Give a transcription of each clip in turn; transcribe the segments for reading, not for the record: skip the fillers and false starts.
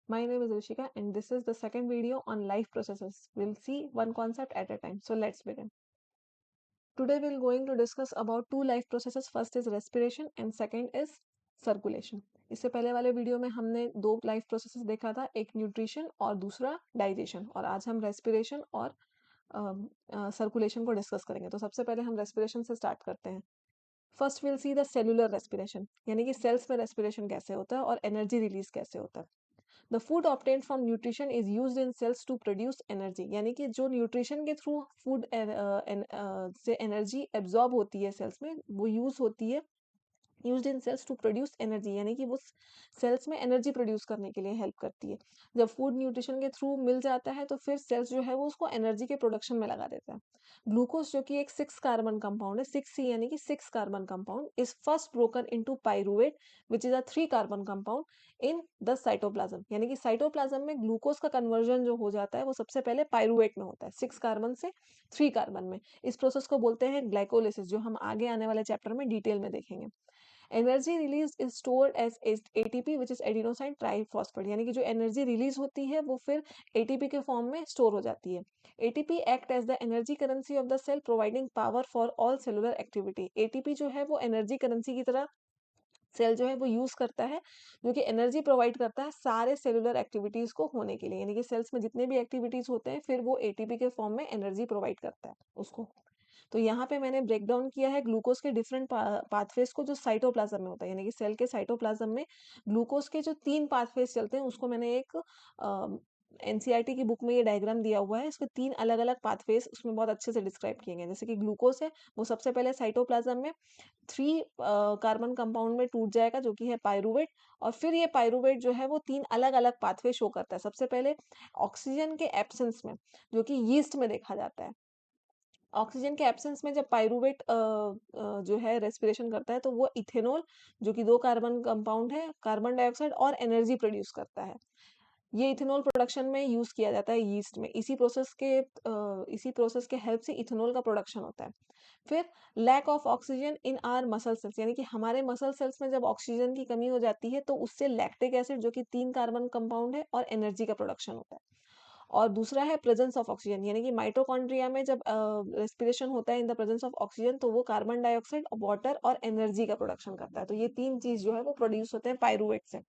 My name is Rishika and this is the second video on life processes. We'll see one concept at a time. So let's begin. Today we're going to discuss about two life processes. First is respiration and second is circulation. इससे पहले वाले video में हमने दो life processes देखा था, एक nutrition और दूसरा डाइजेशन, और आज हम रेस्पिरेशन और सर्कुलेशन को डिस्कस करेंगे। तो सबसे पहले हम रेस्पिरेशन से स्टार्ट करते हैं। First will see the cellular respiration, यानी कि सेल्स में रेस्पिरेशन कैसे होता है और एनर्जी रिलीज कैसे होता है। The food obtained from nutrition is used in cells to produce energy, यानी कि जो न्यूट्रिशन के थ्रू फूड से एनर्जी एब्जॉर्ब होती है सेल्स में, वो यूज होती है used in cells to produce energy, यानी कि वो सेल्स में एनर्जी प्रोड्यूस करने के लिए हेल्प करती है। जब फूड न्यूट्रिशन के थ्रू मिल जाता है तो फिर सेल्स जो है वो उसको एनर्जी के प्रोडक्शन में लगा देता है। ग्लूकोज जो कि एक 6 कार्बन कंपाउंड है, 6C यानी कि 6 carbon compound, is first broken into pyruvate which is a 3 carbon compound in the cytoplasm, यानी कि साइटोप्लाज्म में ग्लूकोज का कन्वर्जन जो हो जाता है वो सबसे पहले पाइरुवेट में होता है, 6 कार्बन से 3 कार्बन में। इस प्रोसेस को बोलते हैं ग्लाइकोलिसिस, जो हम आगे आने वाले चैप्टर में डिटेल में देखेंगे। Energy release is stored as ATP which is adenosine triphosphate, यानी कि जो एनर्जी रिलीज होती है वो फिर एटीपी के फॉर्म में स्टोर हो जाती है। ATP act as the energy currency of the cell, providing power for all cellular activity. ATP जो है वो एनर्जी करेंसी की तरह सेल जो है वो यूज करता है, जो कि एनर्जी प्रोवाइड करता है सारे सेलुलर एक्टिविटीज को होने के लिए, यानी कि सेल्स में जितने भी एक्टिविटीज होते हैं फिर वो एटीपी के फॉर्म में एनर्जी प्रोवाइड करता है उसको। तो यहाँ पे मैंने ब्रेक डाउन किया है ग्लूकोज के डिफरेंट पाथवेज को जो साइटोप्लाज्म में होता है, यानी कि सेल के साइटोप्लाज्म में ग्लूकोज के जो 3 पाथवेज चलते हैं उसको मैंने एक एनसीईआरटी की बुक में ये डायग्राम दिया हुआ है। इसके 3 अलग-अलग पाथवेज उसमें बहुत अच्छे से डिस्क्राइब किए गए हैं। जैसे कि ग्लूकोज है, वो सबसे पहले साइटोप्लाज्म में 3 कार्बन कंपाउंड में टूट जाएगा जो कि है पाइरुवेट, और फिर ये पाइरुवेट जो है वो 3 अलग-अलग पाथवे शो करता है। सबसे पहले ऑक्सीजन के एब्सेंस में, जो कि यीस्ट में देखा जाता है, ऑक्सीजन के एब्सेंस में जब पाइरुवेट जो है रेस्पिरेशन करता है तो वो इथेनॉल, जो कि 2 कार्बन कंपाउंड है, कार्बन डाइऑक्साइड और एनर्जी प्रोड्यूस करता है। ये इथेनॉल प्रोडक्शन में यूज किया जाता है यीस्ट में। इसी प्रोसेस के हेल्प से इथेनॉल का प्रोडक्शन होता है। फिर lack of oxygen in our muscle cells, यानी कि हमारे मसल सेल्स में जब ऑक्सीजन की कमी हो जाती है तो उससे लैक्टिक एसिड, जो कि 3 कार्बन कंपाउंड है, और एनर्जी का प्रोडक्शन होता है। और दूसरा है प्रेजेंस ऑफ ऑक्सीजन, यानी कि माइटोकॉन्ड्रिया में जब रेस्पिरेशन होता है in the presence of oxygen तो वो कार्बन डाइऑक्साइड, वाटर और एनर्जी का प्रोडक्शन करता है। तो ये 3 चीज जो है वो प्रोड्यूस होते हैं पाइरुवेट से।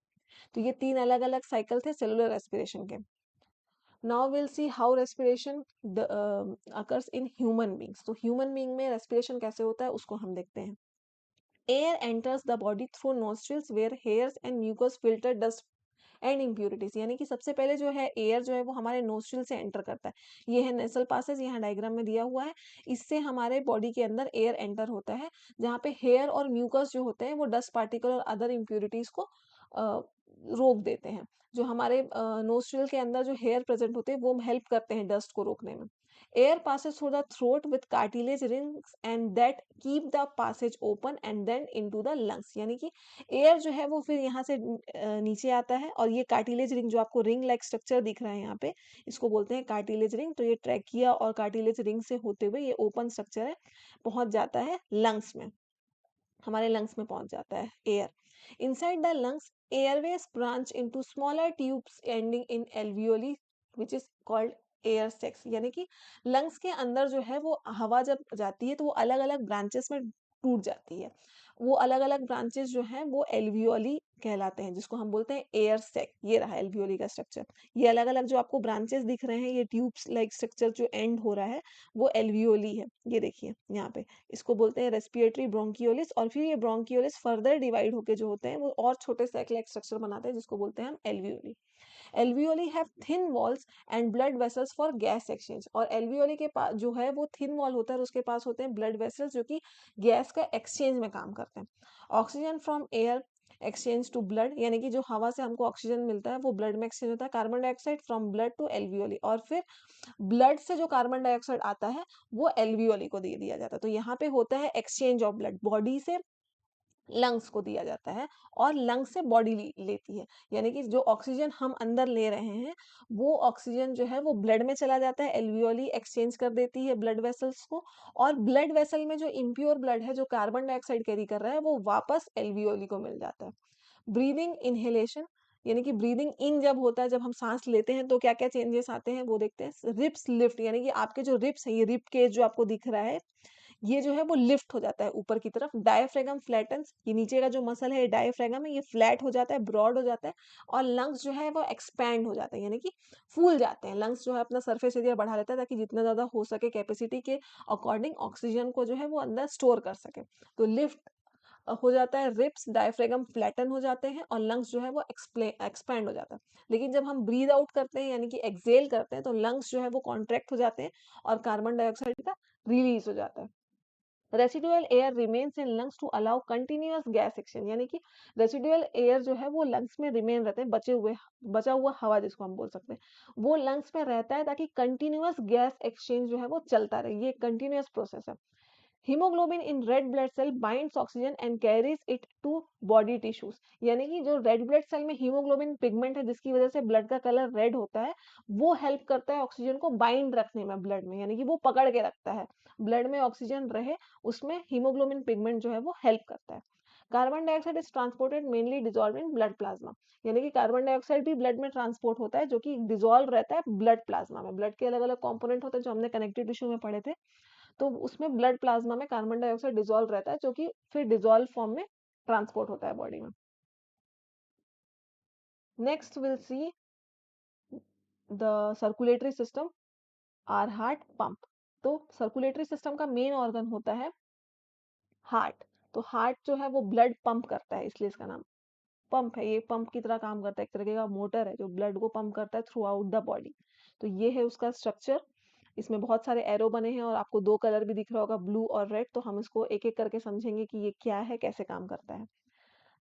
तो ये 3 अलग-अलग साइकिल थे सेलुलर रेस्पिरेशन के। Now will see how respiration occurs in human beings. तो ह्यूमन बींग में रेस्पिरेशन कैसे होता है उसको हम देखते हैं। Air enters the body through nostrils where hairs and mucus filter dust and impurities, यानी कि सबसे पहले जो है एयर जो है वो हमारे नोस्ट्रिल से एंटर करता है। ये है नेसल पासेज, यहाँ डायग्राम में दिया हुआ है। इससे हमारे बॉडी के अंदर एयर एंटर होता है, जहाँ पे हेयर और म्यूकस जो होते हैं वो डस्ट पार्टिकल और अदर इम्प्यूरिटीज को रोक देते हैं। जो हमारे नोस्ट्रिल के अंदर जो हेयर प्रेजेंट होते हैं वो हेल्प करते हैं डस्ट को रोकने में। Air passes through the throat with cartilage rings and that keep the passage open and then into the lungs, यानी कि एयर जो है वो फिर यहाँ से नीचे आता है, और ये कार्टिलेज रिंग जो आपको रिंग लाइक स्ट्रक्चर दिख रहा है यहाँ पे, इसको बोलते हैं कार्टिलेज रिंग। तो ये ट्रैकिया और कार्टिलेज रिंग से होते हुए ये ओपन स्ट्रक्चर है, पहुंच जाता है लंग्स में, हमारे लंग्स में पहुंच जाता है air. Inside the lungs Airways branch into smaller tubes ending in alveoli which is called air sacs, यानी कि लंग्स के अंदर जो है वो हवा जब जाती है तो वो अलग अलग ब्रांचेस में टूट जाती है। वो अलग अलग ब्रांचेस जो हैं वो एल्वियोली कहलाते हैं, जिसको हम बोलते हैं एयर सेक। ये रहा एल्वियोली का स्ट्रक्चर। ये अलग अलग जो आपको ब्रांचेस दिख रहे हैं, ये ट्यूब्स लाइक स्ट्रक्चर जो एंड हो रहा है वो एल्वियोली है। ये देखिए यहाँ पे, इसको बोलते हैं रेस्पिरेटरी ब्रोंकियोलिस, और फिर ये ब्रोंकियोलिस फर्दर डिवाइड होके जो होते हैं वो और छोटे सेक लाइक स्ट्रक्चर बनाते हैं, जिसको बोलते हैं हम alveoli. Alveoli have thin walls and blood vessels for gas exchange, और एल्वियोली के पास जो है वो थिन वॉल होता है और उसके पास होते हैं ब्लड वेसल्स जो कि गैस का एक्सचेंज में काम करते हैं। Oxygen from air exchange to blood, यानी कि जो हवा से हमको ऑक्सीजन मिलता है वो ब्लड में एक्सचेंज होता है। Carbon dioxide from blood to alveoli, और फिर ब्लड से जो कार्बन डाइऑक्साइड आता है वो एल्वियोली को दे दिया जाता है। तो यहाँ पे होता है एक्सचेंज ऑफ ब्लड, बॉडी से लंग्स को दिया जाता है और लंग्स से बॉडी लेती है, यानी कि जो ऑक्सीजन हम अंदर ले रहे हैं वो ऑक्सीजन जो है वो ब्लड में चला जाता है, एल्वियोली एक्सचेंज कर देती है ब्लड वेसल्स को, और ब्लड वेसल में जो इम्प्योर ब्लड है जो कार्बन डाइऑक्साइड कैरी कर रहा है वो वापस एल्वियोली को मिल जाता है। ब्रीदिंग इनहेलेशन, यानी कि ब्रीदिंग इन जब होता है, जब हम सांस लेते हैं तो क्या क्या चेंजेस आते हैं वो देखते हैं। रिब्स लिफ्ट, यानी कि आपके जो रिब्स हैं, ये रिब केज जो आपको दिख रहा है, ये जो है वो लिफ्ट हो जाता है ऊपर की तरफ। डायफ्रागम फ्लैटन्स, ये नीचे का जो मसल है, ये डायफ्रागम है, ये फ्लैट हो जाता है, ब्रॉड हो जाता है। और लंग्स जो है वो एक्सपैंड हो जाते हैं, यानी कि फूल जाते हैं। लंग्स जो है अपना सरफेस एरिया बढ़ा लेता है ताकि जितना ज्यादा हो सके कैपेसिटी के अकॉर्डिंग ऑक्सीजन को जो है वो अंदर स्टोर कर सके। तो लिफ्ट हो जाता है, रिब्स डायफ्रागम फ्लैटन हो जाते हैं और लंग्स जो है वो एक्सपैंड हो जाता है। लेकिन जब हम ब्रीद आउट करते हैं यानी कि एक्सेल करते हैं तो लंग्स जो है वो कॉन्ट्रैक्ट हो जाते हैं और कार्बन डाइऑक्साइड का रिलीज हो जाता है। Residual air remains in lungs to allow continuous gas exchange, यानी कि रेसिडुअल एयर जो है वो लंग्स में रिमेन रहते हैं, बचा हुआ हवा जिसको हम बोल सकते हैं, वो लंग्स में रहता है ताकि कंटिन्यूअस गैस एक्सचेंज जो है वो चलता रहे। ये कंटिन्यूअस प्रोसेस है। Haemoglobin in red blood cell binds oxygen and carries it to body tissues, यानी कि जो रेड ब्लड सेल में हीमोग्लोबिन पिगमेंट है जिसकी वजह से ब्लड का कलर रेड होता है, वो हेल्प करता है ऑक्सीजन को बाइंड रखने में ब्लड में, यानी कि वो पकड़ के रखता है, ब्लड में ऑक्सीजन रहे, उसमें हीमोग्लोबिन पिगमेंट जो है वो हेल्प करता है। Carbon dioxide is transported mainly dissolve in blood plasma, यानी कि कार्बन डाइऑक्साइड भी ब्लड में ट्रांसपोर्ट होता है जो कि डिजॉल्व रहता है ब्लड प्लाज्मा में। ब्लड के अलग अलग कंपोनेंट होते हैं जो हमने कनेक्टिव टिश्यू में पढ़े थे, तो उसमें ब्लड प्लाज्मा में कार्बन डाइऑक्साइड डिसॉल्व रहता है जो कि फिर डिसॉल्व फॉर्म में ट्रांसपोर्ट होता है बॉडी में। Next will see the circulatory system, our heart pump. तो सर्कुलेटरी सिस्टम का मेन ऑर्गन होता है हार्ट। तो हार्ट जो है वो ब्लड पंप करता है, इसलिए इसका नाम पंप है। ये पंप की तरह काम करता है, एक तरीके का मोटर है जो ब्लड को पंप करता है थ्रू आउट द बॉडी। तो ये है उसका स्ट्रक्चर। इसमें बहुत सारे एरो बने हैं और आपको दो कलर भी दिख रहा होगा, ब्लू और रेड। तो हम इसको एक एक करके समझेंगे कि ये क्या है, कैसे काम करता है।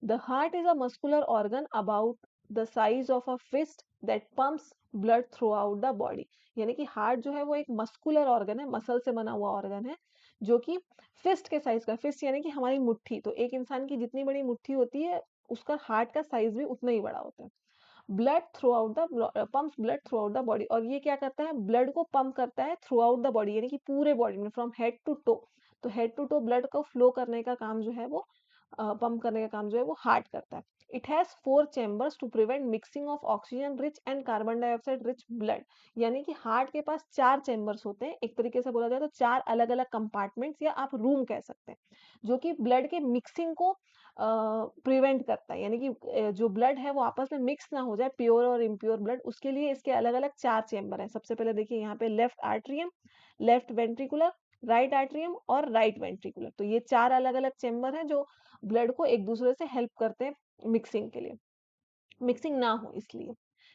The heart is a muscular organ about the size of a fist that pumps blood throughout the body। यानी कि हार्ट जो है वो एक मस्कुलर ऑर्गन है, मसल से बना हुआ ऑर्गन है जो कि फिस्ट के साइज का, फिस्ट यानी कि हमारी मुट्ठी, तो एक इंसान की जितनी बड़ी मुट्ठी होती है उसका हार्ट का साइज भी उतना ही बड़ा होता है। Blood through out the pumps blood through out the body, और ये क्या करता है, ब्लड को पंप करता है थ्रू आउट द बॉडी, यानी कि पूरे बॉडी में, फ्रॉम हेड टू टो। तो हेड टू टो ब्लड को फ्लो करने का काम जो है वो पंप करने का काम जो है वो हार्ट करता है। It has 4 chambers to prevent mixing of oxygen rich and carbon dioxide rich blood, यानी कि हार्ट के पास 4 चैम्बर्स होते हैं, एक तरीके से बोला जाए तो 4 अलग अलग कंपार्टमेंट्स या आप रूम कह सकते हैं, जो कि ब्लड के मिक्सिंग को प्रिवेंट करता है, यानी कि जो ब्लड है वो आपस में मिक्स ना हो जाए, प्योर और इम्प्योर ब्लड, उसके लिए इसके अलग अलग 4 चैम्बर हैं। सबसे पहले देखिए यहाँ पे left atrium, left ventricular, right atrium और राइट वेंट्रिकुलर। तो ये 4 अलग अलग चैम्बर हैं जो ब्लड को एक दूसरे से हेल्प करते हैं मिक्सिंग के लिए, मिक्सिंग ना हो इसलिए।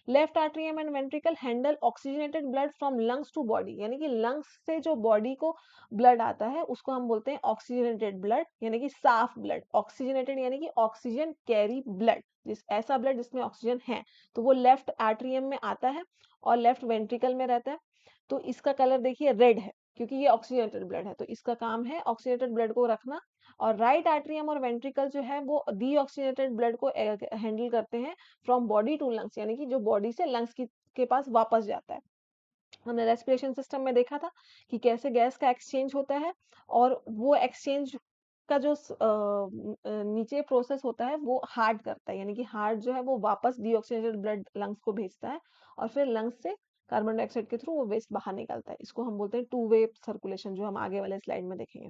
Left atrium and ventricle handle oxygenated blood from lungs to body, यानी कि लंग्स से जो बॉडी को ब्लड आता है उसको हम बोलते हैं ऑक्सीजनेटेड ब्लड, यानी कि साफ ब्लड। ऑक्सीजनेटेड यानी कि ऑक्सीजन कैरी ब्लड, जिस ऐसा ब्लड जिसमें ऑक्सीजन है, तो वो लेफ्ट आर्ट्रियम में आता है और लेफ्ट वेंट्रिकल में रहता है। तो इसका कलर देखिए रेड है क्योंकि ये ऑक्सीजनेटेड ब्लड है, तो इसका काम है ऑक्सीजनेटेड ब्लड को रखना। और राइट आर्ट्रियम और वेंट्रिकल जो है वो डीऑक्सीजनेटेड ब्लड को हैंडल करते हैं फ्रॉम बॉडी टू लंग्स, यानी कि जो बॉडी से लंग्स के पास वापस जाता है। हमने रेस्पिरेशन सिस्टम में देखा था कि कैसे गैस का एक्सचेंज होता है, और वो एक्सचेंज का जो नीचे प्रोसेस होता है वो हार्ट करता है, यानी कि हार्ट जो है वो वापस डीऑक्सीजनेटेड ब्लड लंग्स को भेजता है और फिर लंग्स से कार्बन डाइऑक्साइड के थ्रू वो वेस्ट बाहर निकलता है। इसको हम बोलते हैं टू वे सर्कुलेशन, जो हम आगे वाले स्लाइड में देखेंगे।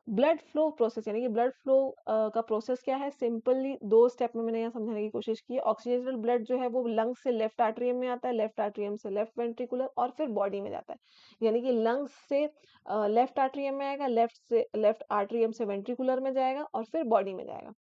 ब्लड फ्लो प्रोसेस, यानी कि ब्लड फ्लो का प्रोसेस क्या है, सिंपली 2 स्टेप में मैंने यहाँ समझाने की कोशिश की है। ऑक्सीजनेटेड ब्लड जो है वो लंग्स से लेफ्ट आर्ट्रियम में आता है, लेफ्ट आर्ट्रियम से लेफ्ट वेंट्रिकुलर और फिर बॉडी में जाता है, यानी कि लंग्स से लेफ्ट आर्ट्रियम में आएगा, लेफ्ट आर्ट्रियम से वेंट्रिकुलर में जाएगा और फिर बॉडी में जाएगा।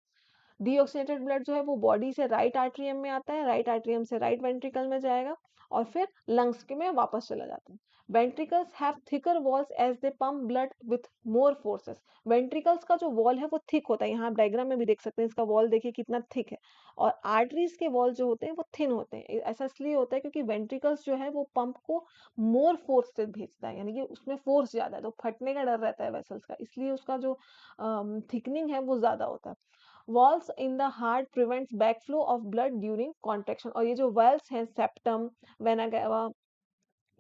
डीऑक्सीनेटेड ब्लड जो है वो बॉडी से राइट आर्ट्रियम में आता है, राइट आर्ट्रियम से राइट वेंट्रिकल में जाएगा और फिर लंग्स के में वापस चला जाता है। Ventricles have thicker walls as they pump blood with more forces. Ventricles का जो वॉल है वो थिक होता है, यहाँ आप डायग्राम में भी देख सकते हैं, इसका वॉल देखिए कितना थिक है। और आर्टरीज के वॉल जो होते हैं वो थिन होते हैं। ऐसा इसलिए होता है क्योंकि वेंट्रिकल्स जो है वो पंप को मोर फोर्स से भेजता है, यानी कि उसमें फोर्स ज्यादा है तो फटने का डर रहता है वेसल्स का, इसलिए उसका जो थिकनिंग है वो ज्यादा होता है। Walls in the heart prevents backflow of blood during contraction. और ये जो वेल्स हैं, सेप्टम, वेना कैवा,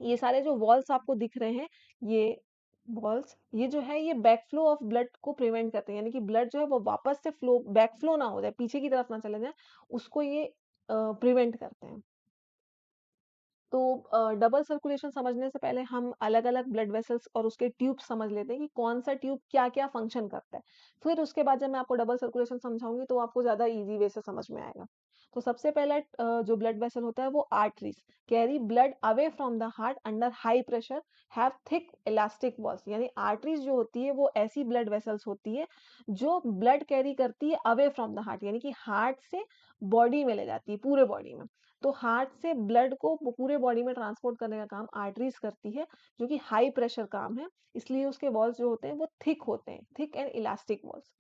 ये सारे जो वॉल्स आपको दिख रहे हैं, ये वॉल्स, ये जो है ये बैकफ्लो ऑफ ब्लड को प्रिवेंट करते हैं, यानी कि ब्लड जो है वो वापस से फ्लो बैकफ्लो ना हो जाए, पीछे की तरफ ना चले जाए, उसको ये प्रिवेंट करते हैं। तो डबल सर्कुलेशन समझने से पहले हम अलग-अलग ब्लड वेसल्स और उसके ट्यूब समझ लेते हैं कि कौन सा ट्यूब क्या-क्या फंक्शन करता है। फिर उसके बाद जब मैं आपको डबल सर्कुलेशन समझाऊँगी तो आपको ज़्यादा ईज़ी वे से समझ में आएगा। तो सबसे पहला जो ब्लड वेसल होता है वो arteries carry blood away from the heart under high pressure have thick elastic walls, यानी आर्टरीज जो होती है वो ऐसी ब्लड वेसल्स होती है जो ब्लड कैरी करती है अवे फ्रॉम द हार्ट, यानी कि हार्ट से बॉडी में ले जाती है, पूरे बॉडी में। तो हार्ट से ब्लड को पूरे बॉडी में ट्रांसपोर्ट करने का काम आर्टरीज करती है, जो कि हाई प्रेशर काम है, इसलिए उसके वॉल्स जो होते हैं वो थिक होते हैं, thick and elastic walls.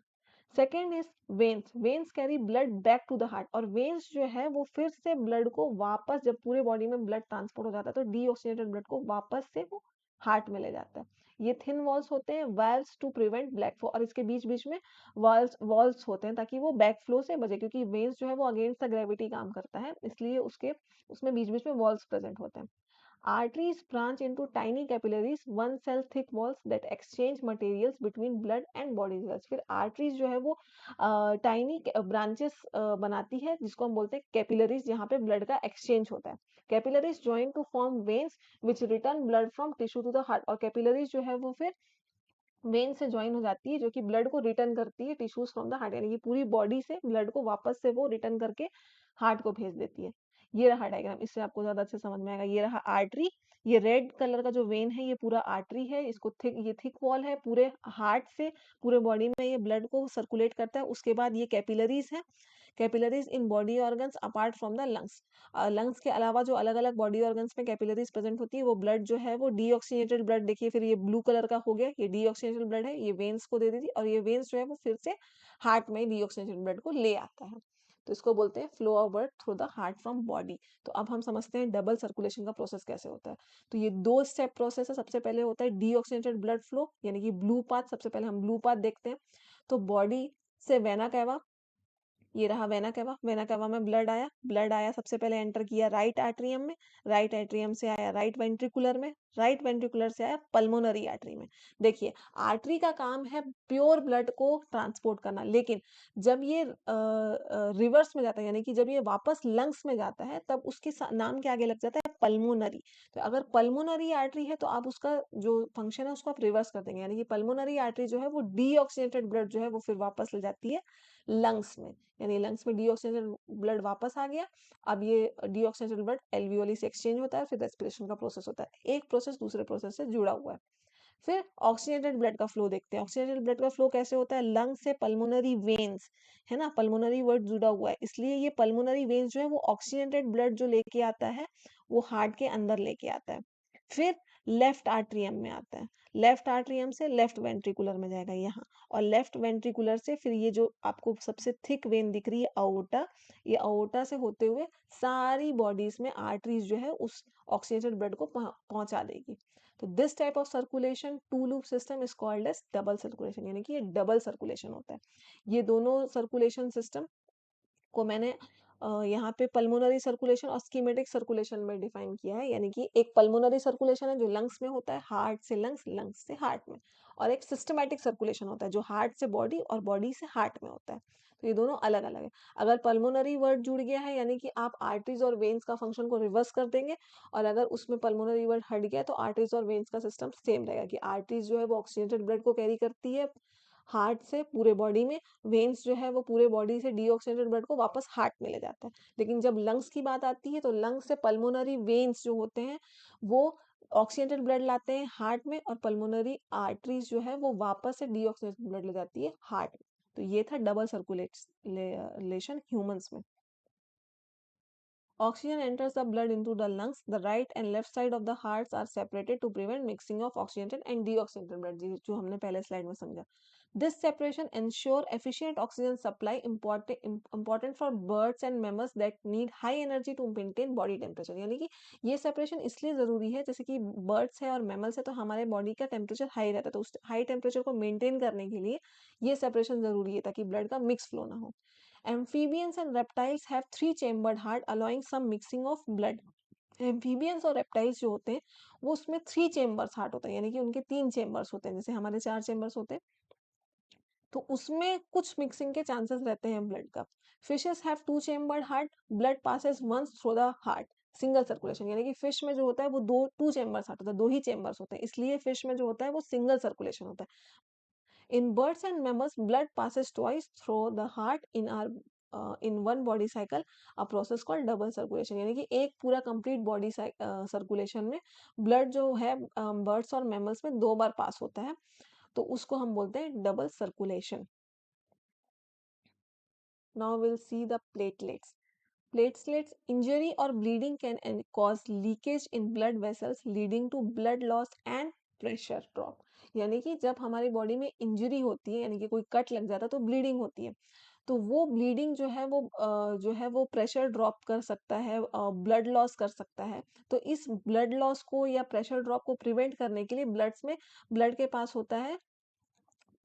Second is veins. Veins carry blood back to the heart, और वेन्स जो है वो फिर से ब्लड को वापस, जब पूरे बॉडी में ब्लड ट्रांसपोर्ट हो जाता है तो डीऑक्सीजनेटेड ब्लड को वापस से वो हार्ट में ले जाता है। ये थिन वॉल्स होते हैं, valves to prevent back flow, और इसके बीच बीच में वॉल्स वॉल्स होते हैं ताकि वो बैक फ्लो से बचे, क्योंकि वेन्स जो है वो अगेंस्ट द ग्रेविटी काम करता है, इसलिए उसके उसमें बीच बीच में वॉल्स प्रेजेंट होते हैं। Arteries branch into tiny capillaries, one cell thick walls that exchange materials between blood and body cells. फिर arteries जो है वो tiny branches बनाती है, जिसको हम बोलते हैं capillaries, जहाँ पे blood का exchange होता है। Capillaries join to form veins which return blood from tissue to the heart, और capillaries जो है वो फिर वेन से ज्वाइन हो जाती है, जो कि ब्लड को रिटर्न करती है टिश्यूज फ्रॉम द हार्ट, यानी कि पूरी बॉडी से ब्लड को वापस से वो रिटर्न करके हार्ट को भेज देती है। ये रहा डायग्राम, इससे आपको ज्यादा अच्छे समझ में आएगा। ये रहा आर्टरी, ये रेड कलर का जो वेन है ये पूरा आर्टरी है, इसको थिक, ये थिक वॉल है, पूरे हार्ट से पूरे बॉडी में ये ब्लड को सर्कुलेट करता है। उसके बाद ये कैपिलरीज है, capillaries in body organs apart from the lungs. Lungs के अलावा जो अलग अलग बॉडी ऑर्गन्स में कैपिलरीज प्रेजेंट होती है, वो ब्लड जो है वो डीऑक्सीनेटेड ब्लड, देखिए फिर ये ब्लू कलर का हो गया, ये डीऑक्सीनेटेड ब्लड है, ये वेन्स को दे देती है, और ये वेन्स जो है वो फिर से हार्ट में डीऑक्सीनेटेड ब्लड को ले आता है। तो इसको बोलते हैं flow of blood through the heart from body. तो अब हम समझते हैं डबल सर्कुलेशन का प्रोसेस कैसे होता है। तो ये 2 स्टेप प्रोसेस है। सबसे पहले होता है डीऑक्सीनेटेड ब्लड फ्लो, यानी कि ब्लू पाथ। सबसे पहले हम ब्लू पाथ देखते हैं। तो बॉडी से वेना कैवा, ये रहा वेना कैवा, वेना कैवा में ब्लड आया, ब्लड आया, सबसे पहले एंटर किया राइट आर्टरियम में, राइट एट्रियम से आया राइट वेंट्रिकुलर में, राइट वेंट्रिकुलर से आया पल्मोनरी आर्टरी में। देखिए, आर्टरी का काम है प्योर ब्लड को ट्रांसपोर्ट करना, लेकिन जब ये रिवर्स में जाता है, यानी कि जब ये वापस लंग्स में जाता है, तब उसके नाम के आगे लग जाता है पल्मोनरी। तो अगर पल्मोनरी आर्टरी है तो आप उसका जो फंक्शन है उसको आप रिवर्स कर देंगे, यानी कि पल्मोनरी आर्टरी जो है वो डीऑक्सीनेटेड ब्लड जो है वो फिर वापस ले जाती है लंग्स में, यानी लंग्स में डीऑक्सीजनेटेड ब्लड वापस आ गया। अब ये डीऑक्सीजनेटेड ब्लड एल्वियोली से एक्सचेंज होता है, फिर रेस्पिरेशन का प्रोसेस होता है। एक प्रोसेस दूसरे प्रोसेस से जुड़ा हुआ है। फिर ऑक्सीजनेटेड ब्लड का फ्लो देखते हैं। ऑक्सीजनेटेड ब्लड का फ्लो कैसे होता है? लंग से पल्मोनरी वेन्स, है ना, पल्मोनरी वर्ड जुड़ा हुआ है, इसलिए ये पल्मोनरी वेन्स जो है वो ऑक्सीजनेटेड ब्लड जो लेके आता है वो हार्ट के अंदर लेके आता है। फिर लेफ्ट आर्ट्रियम में आता है, लेफ्ट आर्ट्रियम से लेफ्ट वेंट्रिकुलर में जाएगा यहाँ, और लेफ्ट वेंट्रिकुलर से फिर ये जो आपको सबसे थिक वेन दिख रही है अओर्टा, ये अओर्टा से होते हुए सारी बॉडीज में आर्टरीज जो है उस ऑक्सीजनेटेड ब्लड को पहुंचा देगी। तो this type of circulation, two loop system is called as double circulation, यानी कि ये डबल सर्कुलेशन होता है। ये दोनों सर्कुलेशन सिस्टम को मैंने यहाँ पे पल्मोनरी सर्कुलेशन और स्कीमेटिक सर्कुलेशन में डिफाइन किया है, यानी कि एक पल्मोनरी सर्कुलेशन है जो लंग्स में होता है, हार्ट से लंग्स, लंग्स से हार्ट में, और एक सिस्टमैटिक सर्कुलेशन होता है जो हार्ट से बॉडी और बॉडी से हार्ट में होता है। तो ये दोनों अलग अलग है। अगर पल्मोनरी वर्ड जुड़ गया है, यानी कि आप आर्टरीज और वेन्स का फंक्शन को रिवर्स कर देंगे, और अगर उसमें पल्मोनरी वर्ड हट गया तो आर्टरीज और वेन्स का सिस्टम सेम रहेगा, कि आर्टरीज जो है वो ऑक्सीजनेटेड ब्लड को कैरी करती है हार्ट से पूरे बॉडी में, वेन्स जो है वो पूरे बॉडी से डीऑक्सीजनेटेड ब्लड को वापस हार्ट में ले जाता है। लेकिन जब लंग्स की बात आती है तो लंग्स से पल्मोनरी वेन्स जो होते हैं वो ऑक्सीजनेटेड ब्लड लाते हैं हार्ट में, और पल्मोनरी आर्टरीज जो है वो वापस से डीऑक्सीजनेटेड ब्लड ले जाती है हार्ट में। तो ये था डबल सर्कुलेशन ह्यूमंस में। Oxygen enters the blood into the lungs. The right and left side of the hearts are separated to prevent mixing of oxygenated and deoxygenated blood, जो हमने पहले स्लाइड में समझा। This separation ensure efficient oxygen supply, important for birds and mammals that need high energy to maintain body temperature। यानी कि ये separation इसलिए जरूरी है, जैसे कि बर्ड्स है और मैमल्स है तो हमारे बॉडी का टेम्परेचर हाई रहता है, तो उस हाई टेम्परेचर को मेंटेन करने के लिए ये सेपरेशन जरूरी है ताकि ब्लड का मिक्स फ्लो ना हो। Amphibians and reptiles have three-chambered heart, allowing some mixing of blood. Amphibians और रेप्टाइल्स जो होते हैं वो उसमें 3 चेम्बर्स हार्ट होता है, यानी कि उनके 3 चेम्बर्स होते हैं, जैसे हमारे 4 चेम्बर्स होते हैं। तो उसमें कुछ मिक्सिंग के चांसेस रहते हैं ब्लड का। Fishes have two chambered heart, blood passes once through the heart, single circulation, यानी कि फिश में जो होता है वो दो टू चेम्बर्स हार्ट होता है, दो ही चेम्बर्स होते हैं, इसलिए फिश में जो होता है वो सिंगल सर्कुलेशन होता है। In birds and mammals, blood passes twice through the heart in one body cycle, a process called double circulation, यानी कि एक पूरा कंप्लीट बॉडी सर्कुलेशन में ब्लड जो है बर्ड्स और मैमल्स में 2 बार पास होता है, तो उसको हम बोलते हैं double circulation. Now we'll see the platelets. Platelets injury or bleeding can cause leakage in blood vessels leading to blood loss and pressure drop. यानी कि जब हमारी बॉडी में इंजरी होती है, यानी कि कोई कट लग जाता है तो ब्लीडिंग होती है, तो वो ब्लीडिंग जो है वो प्रेशर ड्रॉप कर सकता है, ब्लड लॉस कर सकता है। तो इस ब्लड लॉस को या प्रेशर ड्रॉप को प्रिवेंट करने के लिए ब्लड के पास होता है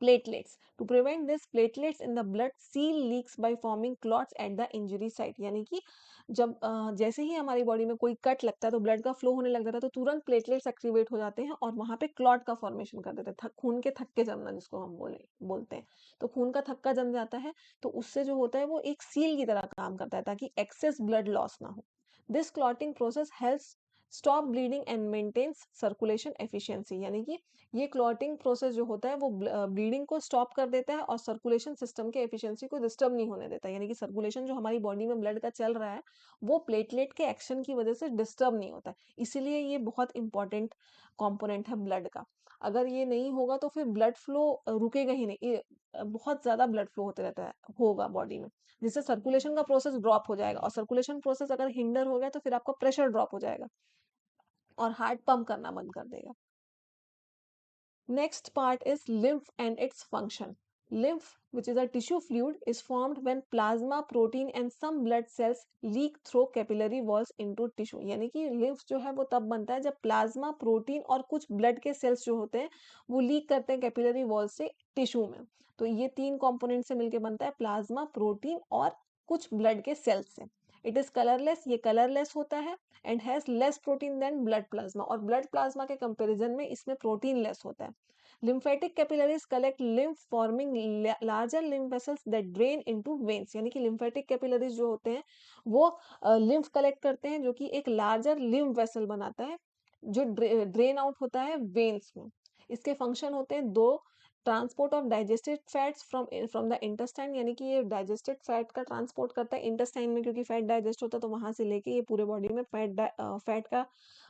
platelets. To prevent this, platelets in the blood seal leaks by forming clots at the injury site. यानी कि जब जैसे ही हमारी बॉडी में कोई कट लगता है तो ब्लड का फ्लो होने लग जाता है, तो तुरंत प्लेटलेट्स एक्टिवेट हो जाते हैं और वहां पे क्लॉट का फॉर्मेशन कर देते हैं, खून के थक्के जमना जिसको हम बोलते हैं। तो खून का थक्का जम जाता है, तो उससे जो होता है वो एक सील की तरह काम करता है ताकि एक्सेस ब्लड लॉस ना हो। This clotting process helps stop bleeding and maintains circulation efficiency, यानी कि ये क्लॉटिंग प्रोसेस जो होता है वो ब्लीडिंग को स्टॉप कर देता है और सर्कुलेशन सिस्टम के एफिशिएंसी को डिस्टर्ब नहीं होने देता, यानी कि सर्कुलेशन जो हमारी बॉडी में ब्लड का चल रहा है वो प्लेटलेट के एक्शन की वजह से डिस्टर्ब नहीं होता है। इसीलिए ये बहुत इंपॉर्टेंट कंपोनेंट है ब्लड का। अगर ये नहीं होगा तो फिर ब्लड फ्लो रुकेगा ही नहीं, बहुत ज्यादा ब्लड फ्लो होते रहता है होगा बॉडी में, जिससे सर्कुलेशन का प्रोसेस ड्रॉप हो जाएगा, और सर्कुलेशन प्रोसेस अगर हिंडर हो गया तो फिर आपका प्रेशर ड्रॉप हो जाएगा और हार्ट पंप करना बंद कर देगा। Next part is lymph and its function. Lymph, which is a tissue fluid, is formed when plasma, protein and some blood cells leak through capillary walls into tissue. यानी कि lymph जो है वो तब बनता है जब प्लाज्मा, प्रोटीन और कुछ ब्लड के सेल्स जो होते हैं वो लीक करते हैं कैपिलरी वॉल से टिश्यू में। तो ये तीन कंपोनेंट से मिलकर बनता है प्लाज्मा, प्रोटीन और कुछ ब्लड के सेल्स से। इट इज कलरलेस, ये कलरलेस होता है and has less protein than blood plasma, और ब्लड प्लाज्मा के कंपैरिजन में इसमें प्रोटीन लेस होता है। lymphatic capillaries collect lymph forming larger lymph vessels that drain into veins, यानी कि lymphatic capillaries जो होते हैं वो lymph कलेक्ट करते हैं जो कि एक larger lymph vessel बनाता है जो ड्रेन आउट होता है वेन्स में। इसके फंक्शन होते हैं दो, transport of digested fats from the intestine, यानी कि ये डाइजेस्टेड फैट का ट्रांसपोर्ट करता है इंटेस्टाइन में, क्योंकि फैट डाइजेस्ट होता है तो वहां से लेके ये पूरे बॉडी में फैट का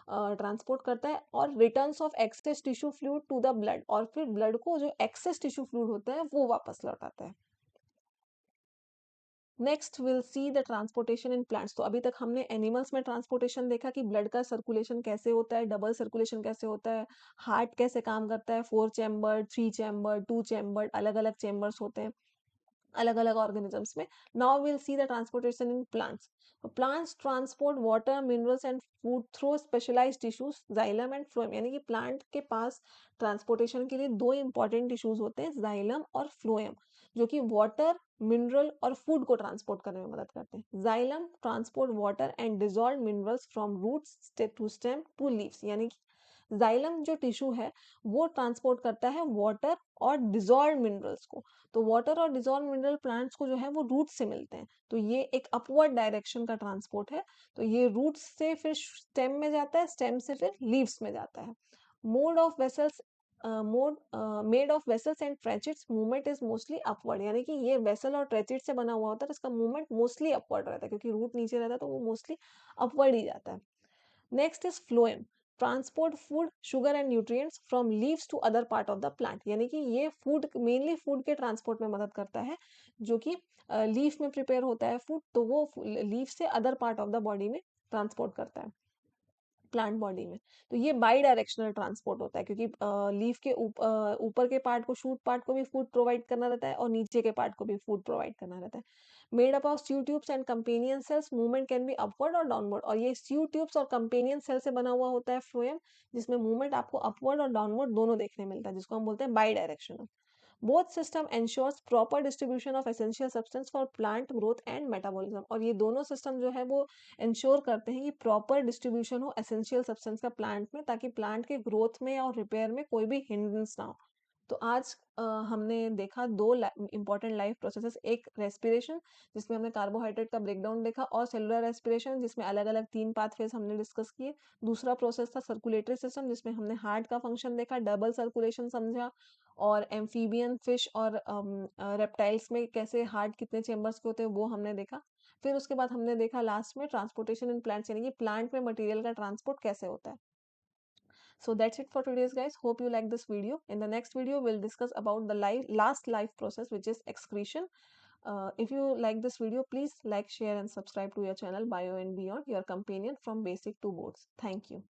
ट्रांसपोर्ट करता है, और returns of excess tissue fluid to the blood, और फिर ब्लड को जो एक्सेस टिश्यू फ्लूइड होता है वो वापस लौटाता है। Next will see the transportation in plants. तो अभी तक हमने एनिमल्स में ट्रांसपोर्टेशन देखा कि ब्लड का सर्कुलेशन कैसे होता है, डबल सर्कुलेशन कैसे होता है, हार्ट कैसे काम करता है, 4 चैम्बर, 3 चैम्बर, 2 चैम्बर, अलग अलग चैम्बर्स होते हैं अलग अलग ऑर्गेनिजम्स में। Now will see the transportation in plants. Plants transport water, minerals and food through specialised tissues, xylem and phloem, यानी कि प्लांट के पास ट्रांसपोर्टेशन के लिए दो इंपॉर्टेंट टिश्यूज होते हैं, जाइलम और फ्लोएम, जो कि वाटर, मिनरल और फूड को ट्रांसपोर्ट करने में मदद करते हैं। Xylem transport water and dissolve minerals from roots to stem to leaves, यानी कि जाइलम जो टिश्यू है वो ट्रांसपोर्ट करता है वाटर और डिजॉल्व मिनरल्स को। तो वाटर और डिजॉल्व मिनरल प्लांट्स को जो है वो रूट से मिलते हैं, तो ये एक अपवर्ड डायरेक्शन का ट्रांसपोर्ट है। तो ये रूट्स से फिर स्टेम में जाता है, स्टेम से फिर लीव्स में जाता है। Mode of vessels mode made of vessels and tracheids, movement is mostly upward, यानी कि ये वेसल और ट्रेचिट से बना हुआ होता है, इसका मूवमेंट मोस्टली अपवर्ड रहता है, क्योंकि रूट नीचे रहता है तो वो मोस्टली अपवर्ड ही जाता है। Next is phloem, transport food, sugar and nutrients from leaves to other part of the plant, यानी कि ये फूड मेनली फूड के ट्रांसपोर्ट में मदद करता है, जो कि लीफ में प्रिपेयर होता है फूड, तो वो लीफ से other part of the body में ट्रांसपोर्ट करता है प्लांट बॉडी में। तो ये बाई डायरेक्शनल ट्रांसपोर्ट होता है, क्योंकि लीफ के ऊपर के पार्ट को, शूट पार्ट को भी फूड प्रोवाइड करना रहता है और नीचे के पार्ट को भी फूड प्रोवाइड करना रहता है। Made up of sieve tubes and companion cells, movement can be upward और डाउनवर्ड, और ये स्यू ट्यूब्स और कंपेनियन सेल से बना हुआ होता है फ्लोएम, जिसमें मूवमेंट आपको अपवर्ड और डाउनवर्ड दोनों देखने मिलता है, जिसको हम बोलते हैं by directional. Both system ensures proper distribution of essential substance for plant growth and metabolism, और ये दोनों सिस्टम जो है वो इंश्योर करते हैं कि प्रॉपर डिस्ट्रीब्यूशन हो एसेंशियल सब्सटेंस का प्लांट में, ताकि प्लांट के ग्रोथ में और रिपेयर में कोई भी हिंड्रेंस ना हो। तो आज हमने देखा दो इंपॉर्टेंट लाइफ प्रोसेसेस, एक रेस्पिरेशन जिसमें हमने कार्बोहाइड्रेट का ब्रेकडाउन देखा, और सेलुलर रेस्पिरेशन जिसमें अलग अलग 3 पाथवेज हमने डिस्कस किए। दूसरा प्रोसेस था सर्कुलेटरी सिस्टम जिसमें हमने हार्ट का फंक्शन देखा, डबल सर्कुलेशन समझा, और एम्फीबियन फिश और रेप्टाइल्स में कैसे हार्ट कितने चेम्बर्स के होते हैं वो हमने देखा। फिर उसके बाद हमने देखा लास्ट में ट्रांसपोर्टेशन इन प्लांट्स, यानी कि प्लांट में मटेरियल का ट्रांसपोर्ट कैसे होता है। So that's it for today's guys. Hope you like this video. In the next video, we'll discuss about the last life process, which is excretion. If you like this video, please like, share and subscribe to your channel Bio and Beyond, your companion from basic to boards. Thank you.